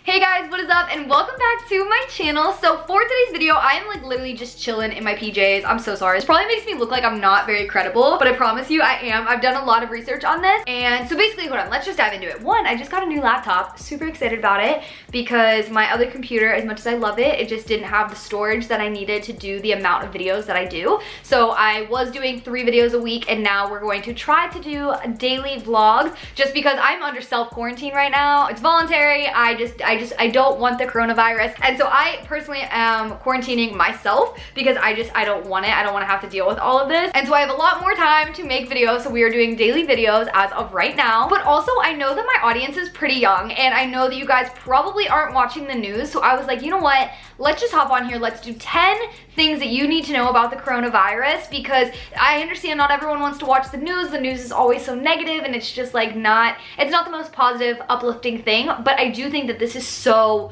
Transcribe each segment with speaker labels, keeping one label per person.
Speaker 1: Hey guys, what is up and welcome back to my channel. So for today's video, I am like literally just chilling in my PJs. I'm so sorry. This probably makes me look like I'm not very credible, but I promise you I am. I've done a lot of research on this. And so basically, hold on, let's just dive into it. One, I just got a new laptop. Super excited about it because my other computer, as much as I love it, it just didn't have the storage that I needed to do the amount of videos that I do. So I was doing 3 videos a week and now we're going to try to do daily vlogs just because I'm under self-quarantine right now. It's voluntary. I don't want the coronavirus. And so I personally am quarantining myself because I don't want it. I don't want to have to deal with all of this. And so I have a lot more time to make videos. So we are doing daily videos as of right now. But also I know that my audience is pretty young and I know that you guys probably aren't watching the news. So I was like, you know what? Let's just hop on here. Let's do 10 things that you need to know about the coronavirus because I understand not everyone wants to watch the news. The news is always so negative and it's just like it's not the most positive, uplifting thing. But I do think that this is so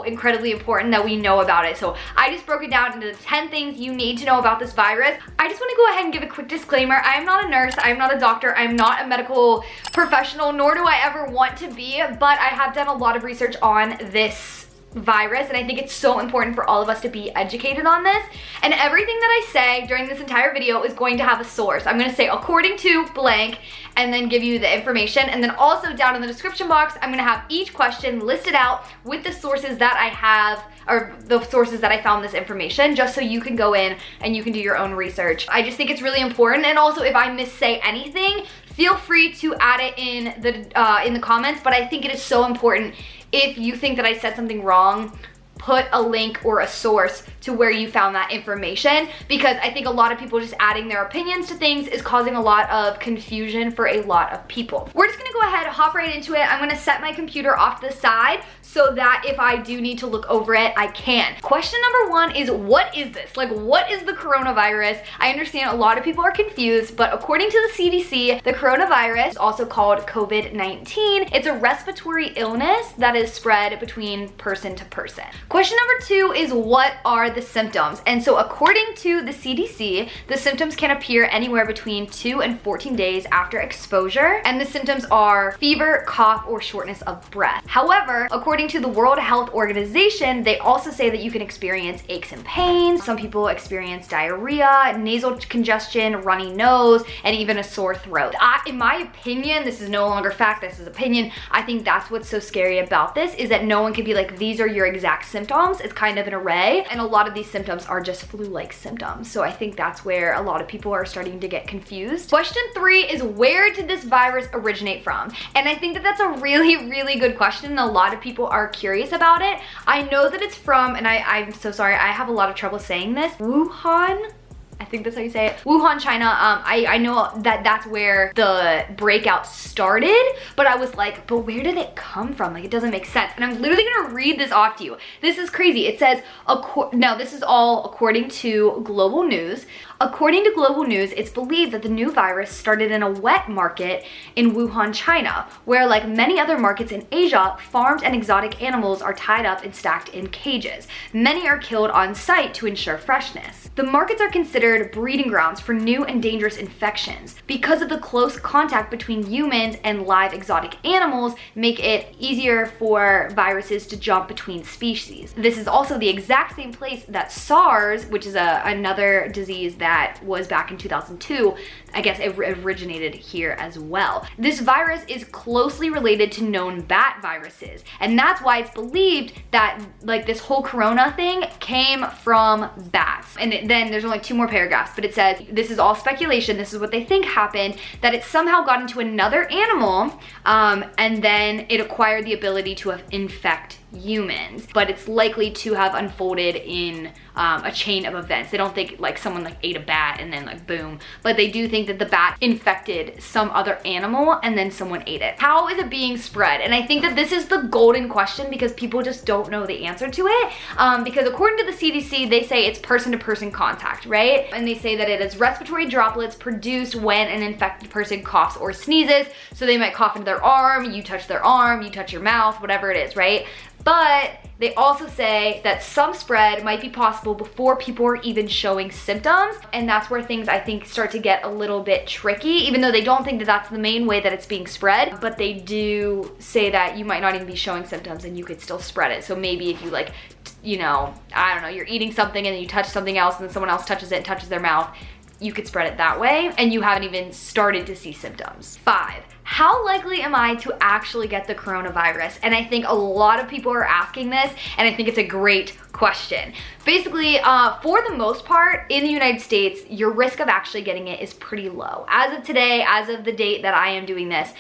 Speaker 1: incredibly important that we know about it. So I just broke it down into the 10 things you need to know about this virus. I just want to go ahead and give a quick disclaimer. I am not a nurse. I am not a doctor. I'm not a medical professional, nor do I ever want to be, but I have done a lot of research on this virus and I think it's so important for all of us to be educated on this. And everything that I say during this entire video is going to have a source. I'm going to say according to blank and then give you the information, and then also down in the description box I'm going to have each question listed out with the sources that I have, or the sources that I found this information, just so you can go in and you can do your own research. I just think it's really important. And also if I missay anything, feel free to add it in the comments, but I think it is so important. If you think that I said something wrong, put a link or a source to where you found that information, because I think a lot of people just adding their opinions to things is causing a lot of confusion for a lot of people. We're just gonna go ahead and hop right into it. I'm gonna set my computer off to the side so that if I do need to look over it, I can. Question number 1 is, what is this? Like, what is the coronavirus? I understand a lot of people are confused, but according to the CDC, the coronavirus, also called COVID-19, it's a respiratory illness that is spread between person to person. Question number 2 is, what are the symptoms? And so according to the CDC, the symptoms can appear anywhere between 2 and 14 days after exposure, and the symptoms are fever, cough, or shortness of breath. However, according to the World Health Organization, they also say that you can experience aches and pains. Some people experience diarrhea, nasal congestion, runny nose, and even a sore throat. In my opinion, this is no longer fact, this is opinion. I think that's what's so scary about this, is that no one can be like, these are your exact symptoms. It's kind of an array, and a lot of these symptoms are just flu-like symptoms. So I think that's where a lot of people are starting to get confused. Question 3 is, where did this virus originate from? And I think that that's a really, really good question, and a lot of people are curious about it. I know that it's from, and I'm so sorry, I have a lot of trouble saying this, Wuhan? I think that's how you say it. Wuhan, China. I know that that's where the breakout started, but I was like, but where did it come from? Like, it doesn't make sense. And I'm literally gonna read this off to you. This is crazy. It says, now this is all according to Global News. According to Global News, it's believed that the new virus started in a wet market in Wuhan, China, where, like many other markets in Asia, farmed and exotic animals are tied up and stacked in cages. Many are killed on site to ensure freshness. The markets are considered breeding grounds for new and dangerous infections. Because of the close contact between humans and live exotic animals, make it easier for viruses to jump between species. This is also the exact same place that SARS, which is another disease that was back in 2002, I guess it originated here as well. This virus is closely related to known bat viruses, and that's why it's believed that like this whole corona thing came from bats. And then there's only 2 more paragraphs, but it says, this is all speculation, this is what they think happened, that it somehow got into another animal and then it acquired the ability to infect humans, but it's likely to have unfolded in a chain of events. They don't think like someone like ate a bat and then like boom, but they do think that the bat infected some other animal and then someone ate it. How is it being spread? And I think that this is the golden question because people just don't know the answer to it, because according to the CDC, they say it's person-to-person contact, right? And they say that it is respiratory droplets produced when an infected person coughs or sneezes. So they might cough into their arm, you touch their arm, you touch your mouth, whatever it is, right? But they also say that some spread might be possible before people are even showing symptoms, and that's where things I think start to get a little bit tricky, even though they don't think that that's the main way that it's being spread, but they do say that you might not even be showing symptoms and you could still spread it. So maybe if you like, you know, I don't know, you're eating something and then you touch something else and then someone else touches it and touches their mouth, you could spread it that way and you haven't even started to see symptoms. 5. How likely am I to actually get the coronavirus? And I think a lot of people are asking this, and I think it's a great question. Basically, for the most part, in the United States, your risk of actually getting it is pretty low. As of today, as of the date that I am doing this,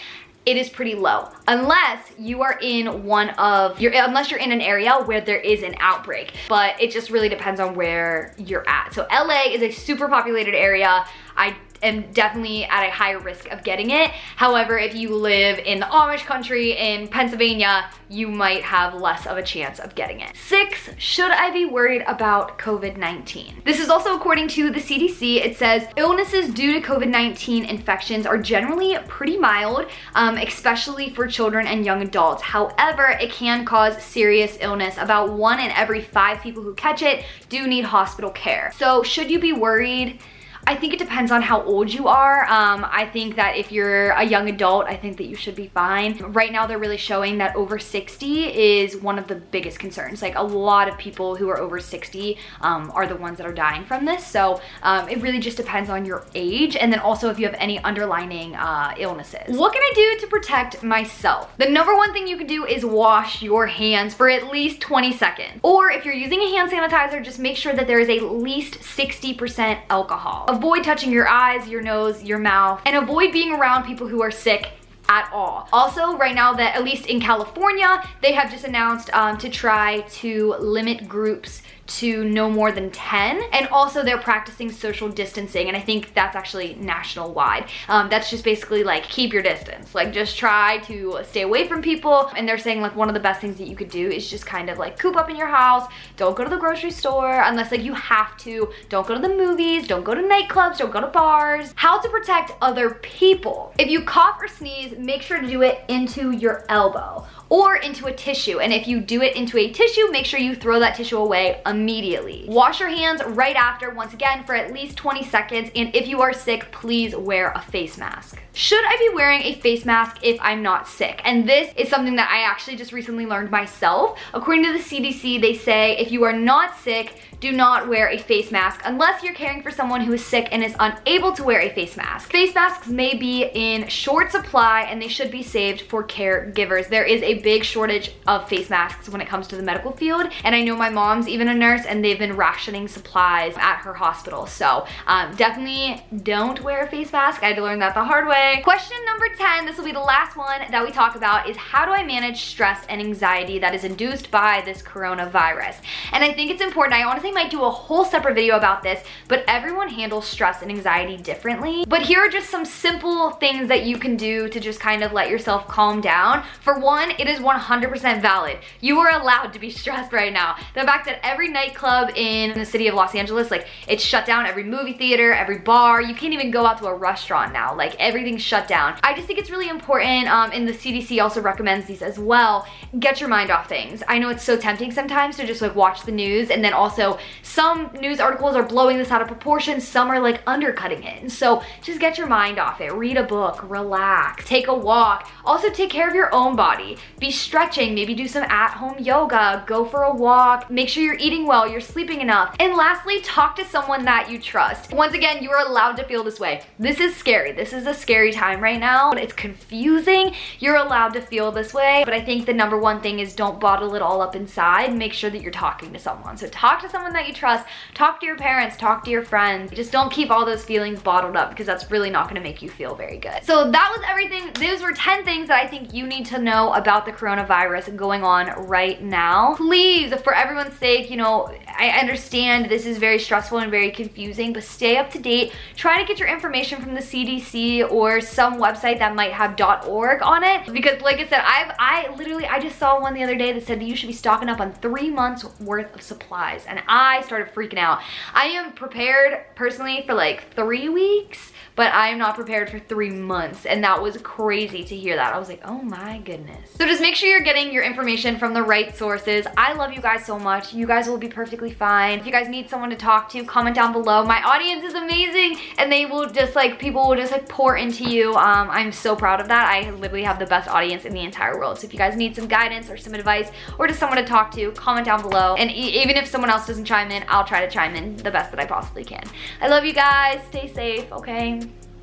Speaker 1: it is pretty low, unless you are in unless you're in an area where there is an outbreak, but it just really depends on where you're at. So LA is a super populated area. I am definitely at a higher risk of getting it. However, if you live in the Amish country in Pennsylvania, you might have less of a chance of getting it. 6, should I be worried about COVID-19? This is also according to the CDC. It says illnesses due to COVID-19 infections are generally pretty mild, especially for children and young adults. However, it can cause serious illness. About 1 in every 5 people who catch it do need hospital care. So should you be worried? I think it depends on how old you are. I think that if you're a young adult, I think that you should be fine. Right now, they're really showing that over 60 is one of the biggest concerns. Like a lot of people who are over 60 are the ones that are dying from this. So it really just depends on your age. And then also if you have any underlying illnesses. What can I do to protect myself? The number one thing you can do is wash your hands for at least 20 seconds. Or if you're using a hand sanitizer, just make sure that there is at least 60% alcohol. Avoid touching your eyes, your nose, your mouth, and avoid being around people who are sick at all. Also, right now that at least in California, they have just announced to try to limit groups to no more than 10, and also they're practicing social distancing, and I think that's actually national wide. That's just basically like keep your distance, like just try to stay away from people, and they're saying like one of the best things that you could do is just kind of like coop up in your house, don't go to the grocery store unless like you have to, don't go to the movies, don't go to nightclubs, don't go to bars. How to protect other people. If you cough or sneeze, make sure to do it into your elbow or into a tissue, and if you do it into a tissue, make sure you throw that tissue away immediately. Wash your hands right after, once again, for at least 20 seconds, and if you are sick, please wear a face mask. Should I be wearing a face mask if I'm not sick? And this is something that I actually just recently learned myself. According to the CDC, they say if you are not sick, do not wear a face mask unless you're caring for someone who is sick and is unable to wear a face mask. Face masks may be in short supply and they should be saved for caregivers. There is a big shortage of face masks when it comes to the medical field, and I know my mom's even a nurse and they've been rationing supplies at her hospital. So definitely don't wear a face mask. I had to learn that the hard way. Question number 10, this will be the last one that we talk about, is how do I manage stress and anxiety that is induced by this coronavirus? And I think it's important. I honestly might do a whole separate video about this, but everyone handles stress and anxiety differently. But here are just some simple things that you can do to just kind of let yourself calm down. For one, it is 100% valid. You are allowed to be stressed right now. The fact that every nightclub in the city of Los Angeles, like it's shut down, every movie theater, every bar, you can't even go out to a restaurant now, like everything's shut down. I just think it's really important, and the CDC also recommends these as well, get your mind off things. I know it's so tempting sometimes to just like watch the news, and then also some news articles are blowing this out of proportion, some are like undercutting it. And so just get your mind off it. Read a book, relax, take a walk. Also take care of your own body. Be stretching, maybe do some at-home yoga, go for a walk, make sure you're eating well, you're sleeping enough. And lastly, talk to someone that you trust. Once again, you are allowed to feel this way. This is scary. This is a scary time right now. It's confusing. You're allowed to feel this way, but I think the number one thing is don't bottle it all up inside. Make sure that you're talking to someone. So talk to someone that you trust, talk to your parents, talk to your friends. Just don't keep all those feelings bottled up, because that's really not gonna make you feel very good. So that was everything. Those were 10 things that I think you need to know about the coronavirus going on right now. Please, for everyone's sake, you know, I understand this is very stressful and very confusing, but stay up to date. Try to get your information from the CDC or some website that might have .org on it, because like I said, I just saw one the other day that said that you should be stocking up on 3 months worth of supplies, and I started freaking out. I am prepared personally for like 3 weeks, but I am not prepared for 3 months, and that was crazy to hear that. I was like, oh my goodness. So just make sure you're getting your information from the right sources. I love you guys so much. You guys will be perfectly fine. If you guys need someone to talk to, comment down below. My audience is amazing, and they will just like, people will just like pour into you. I'm so proud of that. I literally have the best audience in the entire world. So if you guys need some guidance or some advice or just someone to talk to, comment down below. And even if someone else doesn't chime in, I'll try to chime in the best that I possibly can. I love you guys. Stay safe, okay?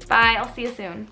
Speaker 1: Bye, I'll see you soon.